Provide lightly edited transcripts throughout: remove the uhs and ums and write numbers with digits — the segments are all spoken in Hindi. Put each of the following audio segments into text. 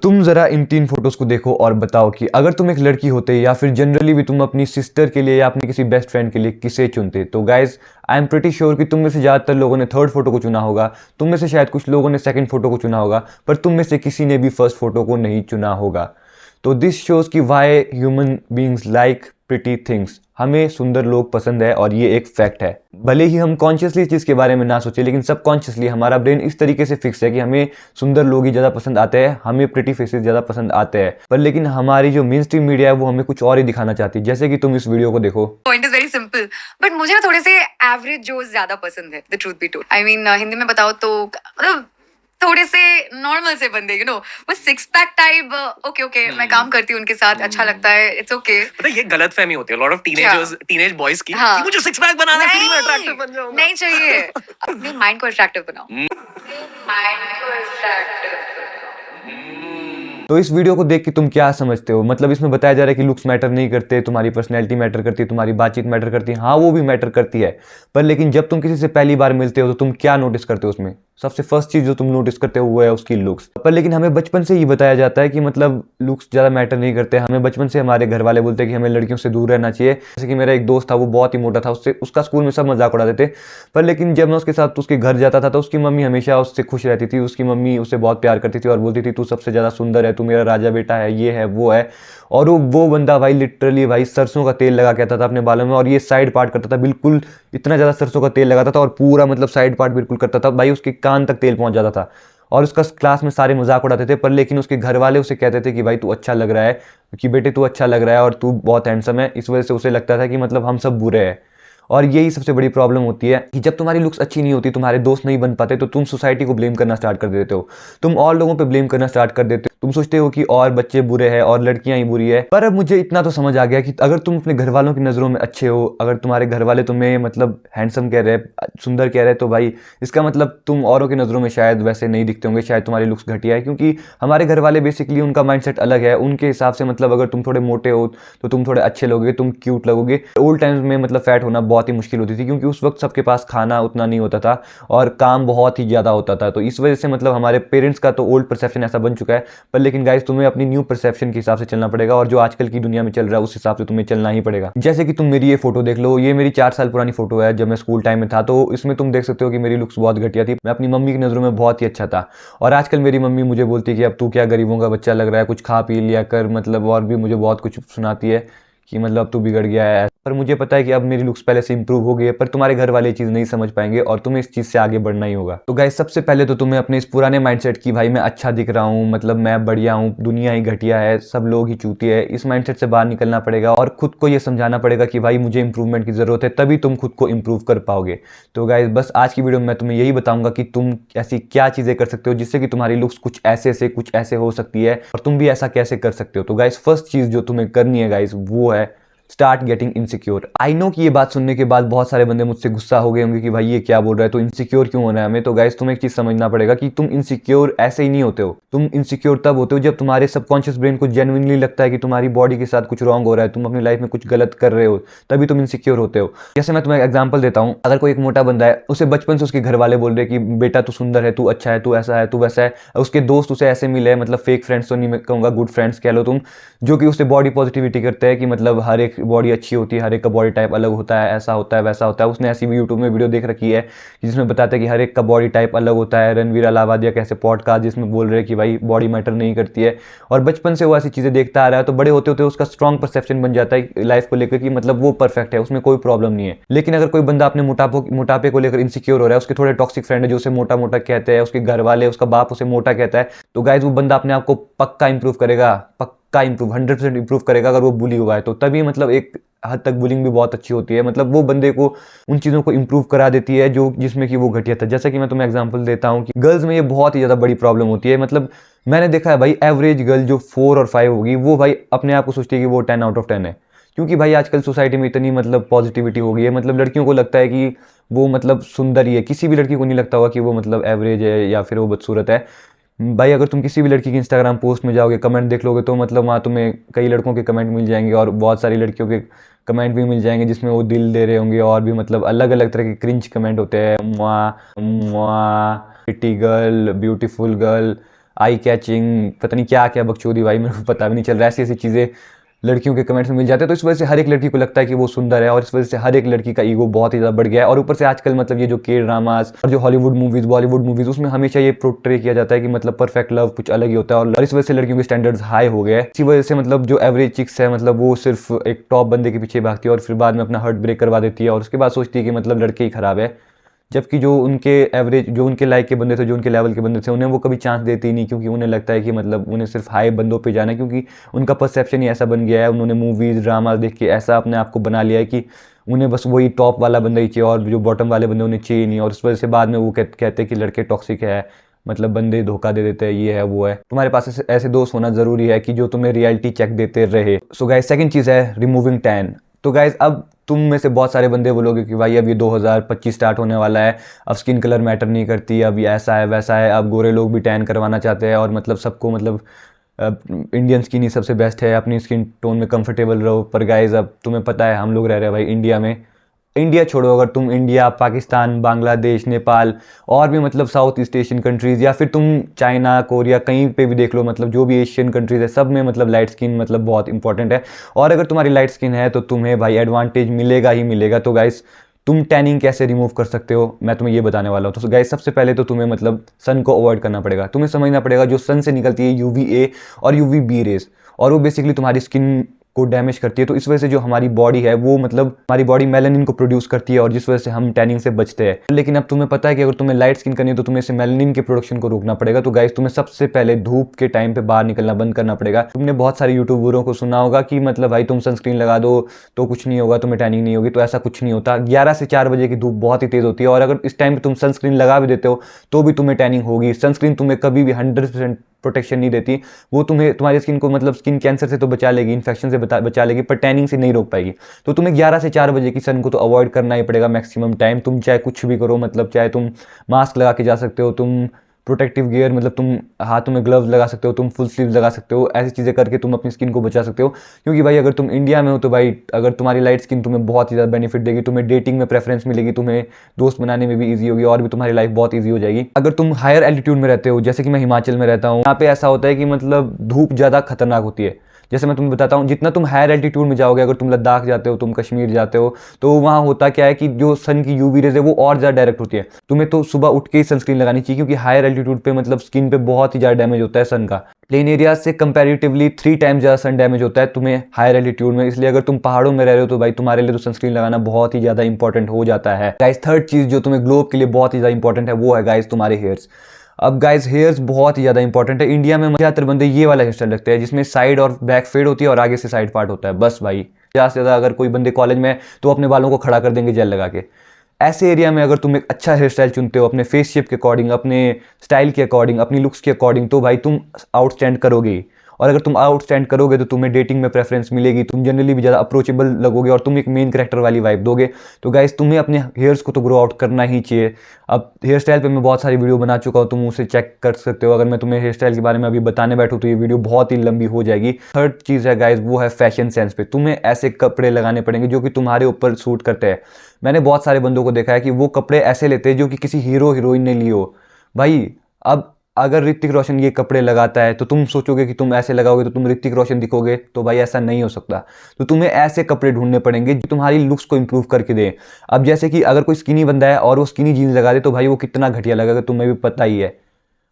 तुम जरा इन 3 फोटोज को देखो और बताओ कि अगर तुम एक लड़की होते या फिर जनरली भी तुम अपनी सिस्टर के लिए या अपनी किसी बेस्ट फ्रेंड के लिए किसे चुनते। तो guys I am pretty sure कि तुम में से ज़्यादातर लोगों ने थर्ड फोटो को चुना होगा, तुम में से शायद कुछ लोगों ने सेकंड फोटो को चुना होगा, पर तुम में से किसी ने भी फर्स्ट फोटो को नहीं चुना होगा। तो दिस शोज कि why human beings like pretty things. हमें सुंदर लोग पसंद है और ये एक फैक्ट है। भले ही हम कॉन्शियसली इस चीज़ के बारे में ना सोचें, लेकिन सबकॉन्शियसली हमारा ब्रेन इस तरीके से फिक्स है कि हमें सुंदर लोग ही ज़्यादा पसंद आते हैं, हमें प्रिटी फेसेस ज़्यादा पसंद आते हैं। पर लेकिन हमारी जो मेन स्ट्रीम मीडिया है वो हमें कुछ और ही दिखाना चाहती है, जैसे कि तुम इस वीडियो को देखो। Point is very simple, but मुझे ना थोड़े से एवरेज जो ज्यादा पसंद है, the truth be told. I mean Hindi में बताओ तो मतलब थोड़े से नॉर्मल से बंदे, यू नो, वो सिक्स पैक टाइप। ओके मैं काम करती हूँ उनके साथ, अच्छा लगता है, इट्स ओके। पता है ये गलतफहमी होती है lot of teenagers, teenage boys की, हाँ। कि मुझे सिक्स पैक बनाना है, फिर मैं अट्रैक्टिव बन जाऊंगा। नहीं चाहिए, अपने माइंड को अट्रैक्टिव बनाओ, माइंड को अट्रैक्टिव बनाओ। तो इस वीडियो को देख के तुम क्या समझते हो? मतलब इसमें बताया जा रहा है कि लुक्स मैटर नहीं करते, तुम्हारी पर्सनैलिटी मैटर करती है, तुम्हारी बातचीत मैटर करती है। हाँ, वो भी मैटर करती है, पर लेकिन जब तुम किसी से पहली बार मिलते हो तो तुम क्या नोटिस करते हो? उसमें सबसे फर्स्ट चीज जो तुम नोटिस करते हो वो है उसकी लुक्स। पर लेकिन हमें बचपन से ही बताया जाता है कि मतलब लुक्स ज़्यादा मैटर नहीं करते। हमें बचपन से हमारे घर वाले बोलते हैं कि हमें लड़कियों से दूर रहना चाहिए। जैसे कि मेरा एक दोस्त था, वो बहुत ही मोटा था, उसका स्कूल में सब मजाक उड़ाते थे। पर लेकिन जब मैं उसके साथ उसके घर जाता था तो उसकी मम्मी हमेशा उससे खुश रहती थी। उसकी मम्मी उससे बहुत प्यार करती थी और बोलती थी तू सबसे ज़्यादा सुंदर है, तू मेरा राजा बेटा है, ये है वो है। और वो बंदा भाई लिटरली भाई सरसों का तेल लगा के आता था अपने बालों में, और ये साइड पार्ट करता था बिल्कुल, इतना ज़्यादा सरसों का तेल लगाता था और पूरा मतलब साइड पार्ट बिल्कुल करता था भाई, उसके कान तक तेल पहुंच जाता था। और उसका क्लास में सारे मजाक उड़ाते थे। पर लेकिन उसके घर वाले उसे कहते थे कि भाई तू अच्छा लग रहा है, कि बेटे तू अच्छा लग रहा है और तू बहुत हैंडसम है। इस वजह से उसे लगता था कि मतलब हम सब बुरे हैं। और यही सबसे बड़ी प्रॉब्लम होती है कि जब तुम्हारी लुक्स अच्छी नहीं होती, तुम्हारे दोस्त नहीं बन पाते, तो तुम सोसाइटी को ब्लेम करना स्टार्ट कर देते हो, तुम और लोगों पे ब्लेम करना स्टार्ट कर देते हो। तुम सोचते हो कि और बच्चे बुरे हैं और लड़कियां ही बुरी है। पर अब मुझे इतना तो समझ आ गया कि अगर तुम अपने घर वालों की नज़रों में अच्छे हो, अगर तुम्हारे घर वाले तुम्हें मतलब हैंडसम कह रहे हैं, सुंदर कह रहे हैं, तो भाई इसका मतलब तुम औरों की नज़रों में शायद वैसे नहीं दिखते होंगे, शायद तुम्हारी लुक्स घटिया है। क्योंकि हमारे घर वाले बेसिकली उनका माइंडसेट अलग है। उनके हिसाब से मतलब अगर तुम थोड़े मोटे हो तो तुम थोड़े अच्छे लोगे, तुम क्यूट लगोगे। ओल्ड टाइम्स में मतलब फैट होना बहुत ही मुश्किल होती थी, क्योंकि उस वक्त सबके पास खाना उतना नहीं होता था और काम बहुत ही ज़्यादा होता था। तो इस वजह से मतलब हमारे पेरेंट्स का तो ओल्ड परसेप्शन ऐसा बन चुका है। पर लेकिन गाइस तुम्हें अपनी न्यू परसेप्शन के हिसाब से चलना पड़ेगा, और जो आजकल की दुनिया में चल रहा है उस हिसाब से तुम्हें चलना ही पड़ेगा। जैसे कि तुम मेरी ये फोटो देख लो, ये मेरी 4 साल पुरानी फोटो है जब मैं स्कूल टाइम में था। तो इसमें तुम देख सकते हो कि मेरी लुक्स बहुत घटिया थी। मैं अपनी मम्मी की नज़रों में बहुत ही अच्छा था, और आजकल मेरी मम्मी मुझे बोलती है कि अब तू क्या गरीबों का बच्चा लग रहा है, कुछ खा पी लिया कर, मतलब और भी मुझे बहुत कुछ सुनाती है कि मतलब अब तू बिगड़ गया है। पर मुझे पता है कि अब मेरी लुक्स पहले से इंप्रूव हो गई है। पर तुम्हारे घर वाले ये चीज़ नहीं समझ पाएंगे और तुम्हें इस चीज़ से आगे बढ़ना ही होगा। तो गाइस सबसे पहले तो तुम्हें अपने इस पुराने माइंडसेट की भाई मैं अच्छा दिख रहा हूँ, मतलब मैं बढ़िया हूँ, दुनिया ही घटिया है, सब लोग ही चूतिए है, इस माइंडसेट से बाहर निकलना पड़ेगा और खुद को ये समझाना पड़ेगा कि भाई मुझे इंप्रूवमेंट की ज़रूरत है, तभी तुम खुद को इंप्रूव कर पाओगे। तो गाइस बस आज की वीडियो में मैं तुम्हें यही बताऊंगा कि तुम ऐसी क्या चीज़ें कर सकते हो जिससे कि तुम्हारी लुक्स कुछ ऐसे हो सकती है, और तुम भी ऐसा कैसे कर सकते हो। तो गाइस फर्स्ट चीज़ जो तुम्हें करनी है गाइस वो है start getting insecure. I know कि ये बात सुनने के बाद बहुत सारे बंदे मुझसे गुस्सा हो गए होंगे कि भाई ये क्या बोल रहा है, तो इनसिक्योर क्यों होना है हमें। तो गाइस तुम्हें एक चीज समझना पड़ेगा कि तुम इनसिक्योर ऐसे ही नहीं होते हो। तुम इनसिक्योर तब होते हो जब तुम्हारे सबकॉन्शियस ब्रेन को जेन्युइनली लगता है कि तुम्हारी बॉडी के साथ कुछ रॉन्ग हो रहा है, तुम अपनी लाइफ में कुछ गलत कर रहे हो, तभी तुम इनसिक्योर होते हो। जैसे मैं तुम्हें एग्जाम्पल देता हूँ, अगर कोई एक मोटा बंदा है, उसे बचपन से उसके घर वाले बोल रहे कि बेटा तू सुंदर है, तू अच्छा है, तू ऐसा है, तू वैसा है। उसके दोस्त उसे ऐसे मिले, मतलब फेक फ्रेंड्स तो नहीं कहूँगा, गुड फ्रेंड्स कह लो तुम, जो कि उसे बॉडी पॉजिटिविटी करते हैं कि मतलब हर एक बॉडी अच्छी होती है, हर एक का बॉडी टाइप अलग होता है, ऐसा होता है वैसा होता है। उसने ऐसी भी यूट्यूब में वीडियो देख रखी है जिसमें बताते हैं कि हर एक का बॉडी टाइप अलग होता है। रणवीर अलाहाबादिया कैसे पॉडकास्ट जिसमें बोल रहे हैं कि भाई बॉडी मैटर नहीं करती है, और बचपन से वो ऐसी चीज़ें देखता आ रहा है, तो बड़े होते होते उसका स्ट्रॉन्ग परसेप्शन बन जाता है लाइफ को लेकर कि मतलब वो परफेक्ट है, उसमें कोई प्रॉब्लम नहीं है। लेकिन अगर कोई बंदा अपने मोटापे को लेकर इनसिक्योर हो रहा है, उसके थोड़े टॉक्सिक फ्रेंड है जो उसे मोटा मोटा कहते हैं, उसके घर वाले, उसका बाप उसे मोटा कहता है, तो गाइज वो बंदा अपने आप को पक्का इंप्रूव करेगा, पक्का इंप्रूव 100% इंप्रूव करेगा अगर वो बुली हुआ है तो। तभी मतलब एक हद तक बुलिंग भी बहुत अच्छी होती है, मतलब वो बंदे को उन चीज़ों को इंप्रूव करा देती है जो जिसमें कि वो घटिया था। जैसा कि मैं तुम्हें एग्जांपल देता हूँ कि गर्ल्स में ये बहुत ही ज़्यादा बड़ी प्रॉब्लम होती है। मतलब मैंने देखा है भाई, एवरेज गर्ल जो 4 और 5 होगी वो भाई अपने आप को सोचती है कि वो 10 आउट ऑफ 10 है, क्योंकि भाई आजकल सोसाइटी में इतनी मतलब पॉजिटिविटी हो गई है। मतलब लड़कियों को लगता है कि वो मतलब सुंदर ही है, किसी भी लड़की को नहीं लगता होगा कि वो मतलब एवरेज है या फिर वो बदसूरत है। भाई अगर तुम किसी भी लड़की की इंस्टाग्राम पोस्ट में जाओगे, कमेंट देख लोगे, तो मतलब वहाँ तुम्हें कई लड़कों के कमेंट मिल जाएंगे और बहुत सारी लड़कियों के कमेंट भी मिल जाएंगे जिसमें वो दिल दे रहे होंगे, और भी मतलब अलग अलग तरह के क्रिंज कमेंट होते हैं। मुआ मुआ, pretty girl, beautiful girl, eye catching, पता नहीं क्या क्या बकचोदी भाई, मेरे को पता भी नहीं चल रहा है। ऐसी ऐसी चीज़ें लड़कियों के कमेंट्स में मिल जाते हैं, तो इस वजह से हर एक लड़की को लगता है कि वो सुंदर है, और इस वजह से हर एक लड़की का ईगो बहुत ही ज़्यादा बढ़ गया है। और ऊपर से आजकल मतलब ये जो के ड्रामास और जो हॉलीवुड मूवीज़, बॉलीवुड मूवीज़, उसमें हमेशा ये पोर्ट्रे किया जाता है कि मतलब परफेक्ट लव कुछ अलग ही होता है, और इस वजह से लड़कियों के स्टैंडर्ड्स हाई हो गए हैं। इसी वजह से मतलब जो एवरेज चिक्स है, मतलब वो सिर्फ एक टॉप बंदे के पीछे भागती है और फिर बाद में अपना हार्ट ब्रेक करवा देती है, और उसके बाद सोचती है कि मतलब लड़के ही ख़राब है। जबकि जो उनके एवरेज, जो उनके लाइक के बंदे थे, जो उनके लेवल के बंदे थे, उन्हें वो कभी चांस देते ही नहीं, क्योंकि उन्हें लगता है कि मतलब उन्हें सिर्फ हाई बंदों पे जाना है, क्योंकि उनका परसेप्शन ही ऐसा बन गया है। उन्होंने मूवीज़ ड्रामा देख के ऐसा अपने आप को बना लिया है कि उन्हें बस वही टॉप वाला बंदा ही चाहिए, और जो बॉटम वाले बंदे उन्हें चाहिए नहीं। और उस वजह से बाद में वो कहते हैं कि लड़के टॉक्सिक है, मतलब बंदे धोखा दे देते हैं, ये है वो है। तुम्हारे पास ऐसे दोस्त होना ज़रूरी है कि जो तुम्हें रियलिटी चेक देते रहे। सो गाइस, सेकंड चीज़ है रिमूविंग टैन। तो गाइस, अब तुम में से बहुत सारे बंदे बोलोगे कि भाई अब ये 2025 स्टार्ट होने वाला है, अब स्किन कलर मैटर नहीं करती, अब ये ऐसा है वैसा है, अब गोरे लोग भी टैन करवाना चाहते हैं, और मतलब सबको मतलब इंडियन स्किन ही सबसे बेस्ट है, अपनी स्किन टोन में कंफर्टेबल रहो। पर गाइस, अब तुम्हें पता है हम लोग रह रहे हैं भाई इंडिया में। इंडिया छोड़ो, अगर तुम इंडिया, पाकिस्तान, बांग्लादेश, नेपाल और भी मतलब साउथ ईस्ट एशियन कंट्रीज़, या फिर तुम चाइना, कोरिया, कहीं पे भी देख लो, मतलब जो भी एशियन कंट्रीज़ है, सब में मतलब लाइट स्किन मतलब बहुत इंपॉर्टेंट है। और अगर तुम्हारी लाइट स्किन है तो तुम्हें भाई एडवांटेज मिलेगा ही मिलेगा। तो गाइस, तुम टैनिंग कैसे रिमूव कर सकते हो, मैं तुम्हें ये बताने वाला हूँ। तो गाइस, सबसे पहले तो तुम्हें मतलब सन को अवॉइड करना पड़ेगा। तुम्हें समझना पड़ेगा जो सन से निकलती है UVA और UVB रेज, और वो बेसिकली तुम्हारी स्किन को डैमेज करती है। तो इस वजह से जो हमारी बॉडी है वो मतलब हमारी बॉडी मेलानिन को प्रोड्यूस करती है, और जिस वजह से हम टैनिंग से बचते हैं। लेकिन अब तुम्हें पता है कि अगर तुम्हें लाइट स्किन करनी है तो तुम्हें इसे मेलानिन के प्रोडक्शन को रोकना पड़ेगा। तो गाइस, तुम्हें सबसे पहले धूप के टाइम पे बाहर निकलना बंद करना पड़ेगा। तुमने बहुत सारे यूट्यूबरों को सुना होगा कि मतलब भाई तुम सनस्क्रीन लगा दो तो कुछ नहीं होगा, तुम्हें टैनिंग नहीं होगी। तो ऐसा कुछ नहीं होता। 11 से 4 बजे की धूप बहुत ही तेज होती है, और अगर इस टाइम पे तुम सनस्क्रीन लगा भी देते हो तो भी तुम्हें टैनिंग होगी। सनस्क्रीन तुम्हें कभी भी 100% प्रोटेक्शन नहीं देती। वो तुम्हें तुम्हारी स्किन को मतलब स्किन कैंसर से तो बचा लेगी, इन्फेक्शन से बचा लेगी, पर टैनिंग से नहीं रोक पाएगी। तो तुम्हें 11 से 4 बजे की सन को तो अवॉइड करना ही पड़ेगा मैक्सिमम टाइम। तुम चाहे कुछ भी करो, मतलब चाहे तुम मास्क लगा के जा सकते हो, तुम प्रोटेक्टिव गियर मतलब तुम हाथों में ग्लव्स लगा सकते हो, तुम फुल स्लीव लगा सकते हो। ऐसी चीज़ें करके तुम अपनी स्किन को बचा सकते हो। क्योंकि भाई अगर तुम इंडिया में हो तो भाई अगर तुम्हारी लाइट स्किन तुम्हें बहुत ही ज़्यादा बेनिफिट देगी, तुम्हें डेटिंग में प्रेफरेंस मिलेगी, तुम्हें दोस्त बनाने में भी ईजी होगी, और भी तुम्हारी लाइफ बहुत ईजी हो जाएगी। अगर तुम हायर एल्टीट्यूड में रहते हो, जैसे कि मैं हिमाचल में रहता हूँ, यहाँ पे ऐसा होता है कि मतलब धूप ज़्यादा खतरनाक होती है। जैसे मैं तुम्हें बताता हूँ, जितना तुम हायर एल्टीट्यूड में जाओगे, अगर तुम लद्दाख जाते हो, तुम कश्मीर जाते हो, तो वहाँ होता क्या है कि जो सन की UV रेज है वो और ज़्यादा डायरेक्ट होती है। तुम्हें तो सुबह उठ के ही सनस्क्रीन लगानी चाहिए, क्योंकि हायर एल्टीट्यूड पे मतलब स्किन पे बहुत ही ज़्यादा डैमेज होता है सन का। प्लेन एरियाज से कंपैरेटिवली 3 टाइम्स ज़्यादा सन डैमेज होता है तुम्हें हायर एल्टीट्यूड में। इसलिए अगर तुम पहाड़ों में रह रहे हो तो भाई तुम्हारे लिए तो सनस्क्रीन लगाना बहुत ही ज़्यादा इंपॉर्टेंट हो जाता है। गाइस, थर्ड चीज़ जो तुम्हें ग्लो के लिए बहुत ही ज़्यादा इंपॉर्टेंट है वो है गाइस तुम्हारे हेयर्स। अब गाइस, हेयर्स बहुत ही ज़्यादा इंपॉर्टेंट है। इंडिया में ज़्यादातर बंदे ये वाला हेयर स्टाइल रखते हैं जिसमें साइड और बैक फेड होती है और आगे से साइड पार्ट होता है, बस भाई। ज़्यादा से ज़्यादा अगर कोई बंदे कॉलेज में है तो अपने बालों को खड़ा कर देंगे जेल लगा के। ऐसे एरिया में अगर तुम एक अच्छा हेयर स्टाइल चुनते हो अपने फेस शेप के अकॉर्डिंग, अपने स्टाइल के अकॉर्डिंग, अपनी लुक्स के अकॉर्डिंग, तो भाई तुम आउटस्टैंड करोगे ही। और अगर तुम आउटस्टैंड करोगे तो तुम्हें डेटिंग में प्रेफरेंस मिलेगी, तुम जनरली भी ज़्यादा अप्रोचेबल लगोगे, और तुम एक मेन कैरेक्टर वाली वाइब दोगे। तो गाइस, तुम्हें अपने हेयर्स को तो ग्रो आउट करना ही चाहिए। अब हेयर स्टाइल पे मैं बहुत सारी वीडियो बना चुका हूँ, तुम उसे चेक कर सकते हो। अगर मैं तुम्हें हेयर स्टाइल के बारे में अभी बताने बैठूँ तो ये वीडियो बहुत ही लंबी हो जाएगी। थर्ड चीज़ है गाइस, वो है फैशन सेंस पे। तुम्हें ऐसे कपड़े लगाने पड़ेंगे जो कि तुम्हारे ऊपर सूट करते हैं। मैंने बहुत सारे बंदों को देखा है कि वो कपड़े ऐसे लेते हैं जो कि किसी हीरो हीरोइन ने लिए हो। भाई, अब अगर ऋतिक रोशन ये कपड़े लगाता है तो तुम सोचोगे कि तुम ऐसे लगाओगे तो तुम ऋतिक रोशन दिखोगे, तो भाई ऐसा नहीं हो सकता। तो तुम्हें ऐसे कपड़े ढूंढने पड़ेंगे जो तुम्हारी लुक्स को इंप्रूव करके दे। अब जैसे कि अगर कोई स्किनी बंदा है और वो स्किनी जीन्स लगा दे तो भाई वो कितना घटिया लगेगा, तुम्हें भी पता ही है।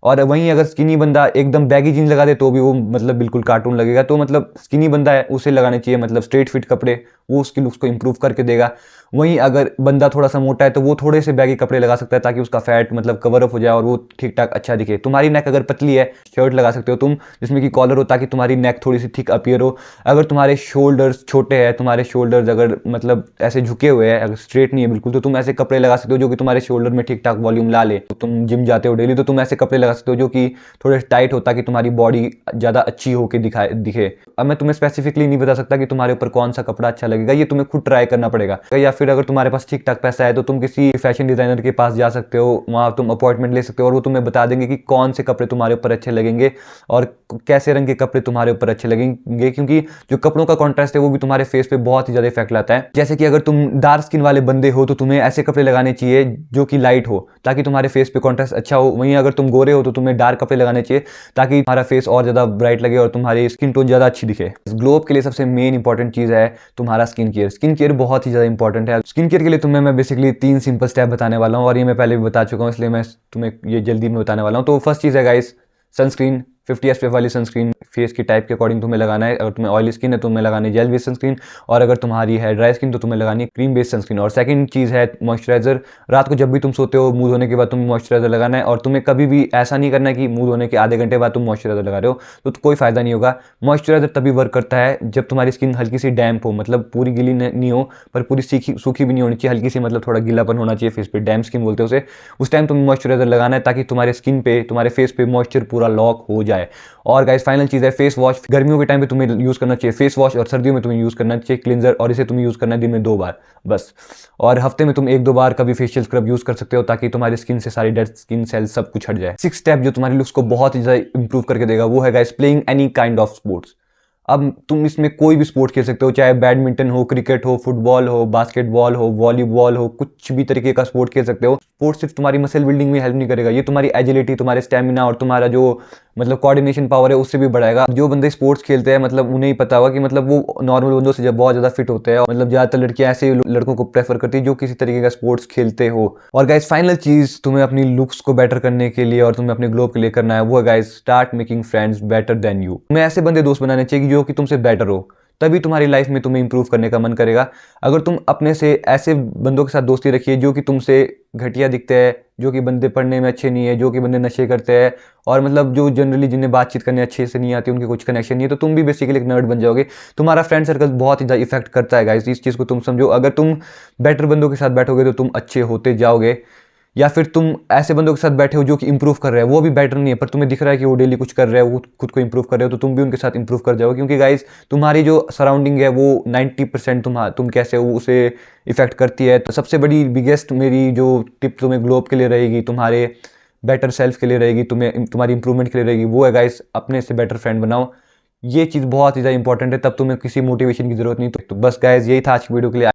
और वहीं अगर स्किनी बंदा एकदम बैगी जीन्स लगा दे तो भी वो मतलब बिल्कुल कार्टून लगेगा। तो मतलब स्किनी बंदा है उसे लगाने चाहिए मतलब स्ट्रेट फिट कपड़े, वो उसकी लुक्स को इंप्रूव करके देगा। वहीं अगर बंदा थोड़ा सा मोटा है तो वो थोड़े से बैगी कपड़े लगा सकता है ताकि उसका फैट मतलब कवर अप हो जाए और वो ठीक ठाक अच्छा दिखे। तुम्हारी नेक अगर पतली है, शर्ट लगा सकते हो तुम जिसमें कि कॉलर हो ताकि तुम्हारी नेक थोड़ी सी थिक अपीयर हो। अगर तुम्हारे शोल्डर्स छोटे हैं, तुम्हारे शोल्डर्स अगर मतलब ऐसे झुके हुए हैं, अगर स्ट्रेट नहीं है बिल्कुल, तो तुम ऐसे कपड़े लगा सकते हो जो कि तुम्हारे शोल्डर में ठीक ठाक वॉल्यूम ला ले। तो तुम जिम जाते हो डेली तो तुम ऐसे कपड़े लगा सकते हो जो कि थोड़े टाइट हो ताकि तुम्हारी बॉडी ज़्यादा अच्छी होकर दिखे। अब मैं तुम्हें स्पेसिफिकली नहीं बता सकता कि तुम्हारे ऊपर कौन सा कपड़ा अच्छा लगेगा, ये तुम्हें खुद ट्राई करना पड़ेगा। या फिर फिर अगर तुम्हारे पास ठीक ठाक पैसा है तो तुम किसी फैशन डिजाइनर के पास जा सकते हो, वहाँ तुम अपॉइंटमेंट ले सकते हो और वो तुम्हें बता देंगे कि कौन से कपड़े तुम्हारे ऊपर अच्छे लगेंगे और कैसे रंग के कपड़े तुम्हारे ऊपर अच्छे लगेंगे, क्योंकि जो कपड़ों का कॉन्ट्रास्ट है वो भी तुम्हारे फेस पे बहुत ही ज्यादा इफेक्ट लाता है। जैसे कि अगर तुम डार्क स्किन वाले बंदे हो तो तुम्हें ऐसे कपड़े लगाने चाहिए जो कि लाइट हो ताकि तुम्हारे फेस पे कॉन्ट्रास्ट अच्छा हो। वहीं अगर तुम गोरे हो तो तुम्हें डार्क कपड़े लगाने चाहिए ताकि तुम्हारा फेस और ज्यादा ब्राइट लगे और तुम्हारी स्किन टोन ज्यादा अच्छी दिखे। ग्लो अप के लिए सबसे मेन इंपॉर्टेंट चीज है तुम्हारा स्किन केयर। स्किन केयर बहुत ही ज्यादा इंपॉर्टेंट है। स्किन केयर के लिए तुम्हें मैं बेसिकली 3 सिंपल स्टेप बताने वाला हूँ और ये मैं पहले भी बता चुका हूँ, इसलिए मैं तुम्हें ये जल्दी में बताने वाला हूँ। तो फर्स्ट चीज है गाइस, सनस्क्रीन। 50 SPF वाली सनस्क्रीन फेस की टाइप के अकॉर्डिंग तुम्हें लगाना है। अगर तुम्हें ऑयली स्किन है तो तुम्हें लगानी जेल बेस्ड सनस्क्रीन, और अगर तुम्हारी है ड्राई स्किन तो तुम्हें लगानी क्रीम बेस्ड सनस्क्रीन। और सेकंड चीज़ है मॉइस्चराइजर। रात को जब भी तुम सोते हो मुंह धोने के बाद तुम्हें मॉइस्चराइजर लगाना है, और तुम्हें कभी भी ऐसा नहीं करना है कि मुंह धोने के आधे घंटे बाद तुम मॉइस्चराइजर लगा रहे हो तो कोई फायदा नहीं होगा। मॉइस्चराइजर तभी वर्क करता है जब तुम्हारी स्किन हल्की सी डैम्प हो, मतलब पूरी गीली नहीं हो पर पूरी सूखी भी नहीं होनी चाहिए, हल्की सी मतलब थोड़ा गीलापन होना चाहिए फेस पे, डैम्प स्किन बोलते हैं उसे। उस टाइम तुम्हें मॉइस्चराइजर लगाना है ताकि तुम्हारे स्किन पे, तुम्हारे फेस पे मॉइस्चर पूरा लॉक हो जाए। और गाइस फाइनल चीज़ है फेस वॉश। गर्मियों के टाइम पे तुम्हें यूज़ करना चाहिए फेस वॉश, और सर्दियों में तुम्हें यूज़ करना चाहिए क्लिनजर, और इसे तुम्हें यूज़ करना है दिन में 2 बार बस। और हफ्ते में तुम 1-2 बार कभी फेशियल स्क्रब यूज़ कर सकते हो ताकि तुम्हारी स्किन से सारी डेड स्किन सेल्स सब कुछ हट जाए। 6 स्टेप जो तुम्हारी लुक्स को बहुत ही ज़्यादा इंप्रूव करके देगा वो है guys playing any kind of sports. अब तुम इसमें कोई भी स्पोर्ट खेल सकते हो, चाहे बैडमिंटन हो, क्रिकेट हो, फुटबॉल हो, बास्केटबॉल हो, वॉलीबॉल हो, कुछ भी तरीके का स्पोर्ट खेल सकते हो। स्पोर्ट सिर्फ तुम्हारी मसल बिल्डिंग में हेल्प नहीं करेगा, ये तुम्हारी एजिलिटी, तुम्हारे स्टेमिना और तुम्हारा जो मतलब कोऑर्डिनेशन पावर है उससे भी बढ़ाएगा। जो बंदे स्पोर्ट्स खेलते हैं मतलब उन्हें ही पता होगा कि मतलब वो नॉर्मल बंदों से जब बहुत ज़्यादा फिट होते हैं, मतलब ज़्यादातर लड़कियां ऐसे लड़कों को प्रेफर करती है जो किसी तरीके का स्पोर्ट्स खेलते हो। और गाइस फाइनल चीज़ तुम्हें अपनी लुक्स को बेटर करने के लिए और तुम्हें अपने ग्लो के लिए करना है वो है guys start making friends better than you. तुम्हें ऐसे बंदे दोस्त बनाने चाहिए जो कि तुमसे बेटर हो, तभी तुम्हारी लाइफ में तुम्हें इंप्रूव करने का मन करेगा। अगर तुम अपने से ऐसे बंदों के साथ दोस्ती रखिए जो कि तुमसे घटिया दिखते हैं, जो कि बंदे पढ़ने में अच्छे नहीं है, जो कि बंदे नशे करते हैं, और मतलब जो जनरली जिन्हें बातचीत करने अच्छे से नहीं आती, उनके कुछ कनेक्शन नहीं है, तो तुम भी बेसिकली एक नर्ड बन जाओगे। तुम्हारा फ्रेंड सर्कल बहुत ही ज़्यादा इफेक्ट करता है गाइस, इस चीज़ को तुम समझो। अगर तुम बेटर बंदों के साथ बैठोगे तो तुम अच्छे होते जाओगे, या फिर तुम ऐसे बंदों के साथ बैठे हो जो कि इंप्रूव कर रहे हैं, वो भी बेटर नहीं है पर तुम्हें दिख रहा है कि वो डेली कुछ कर रहे हैं, वो खुद को इंप्रूव कर रहे हो, तो तुम भी उनके साथ इंप्रूव कर जाओगे। क्योंकि गाइस तुम्हारी जो सराउंडिंग है वो 90% तुम कैसे हो उसे इफेक्ट करती है। तो सबसे बड़ी बिगेस्ट मेरी जो टिप तुम्हें ग्लो अप के लिए रहेगी, तुम्हारे बेटर सेल्फ के लिए रहेगी, तुम्हें तुम्हारी इंप्रूवमेंट के लिए रहेगी, वो है गाइस अपने से बेटर फ्रेंड बनाओ। ये चीज़ बहुत ही ज़्यादा इंपॉर्टेंट है, तब तुम्हें किसी मोटिवेशन की जरूरत नहीं। तो बस गाइस यही था आज की वीडियो के लिए।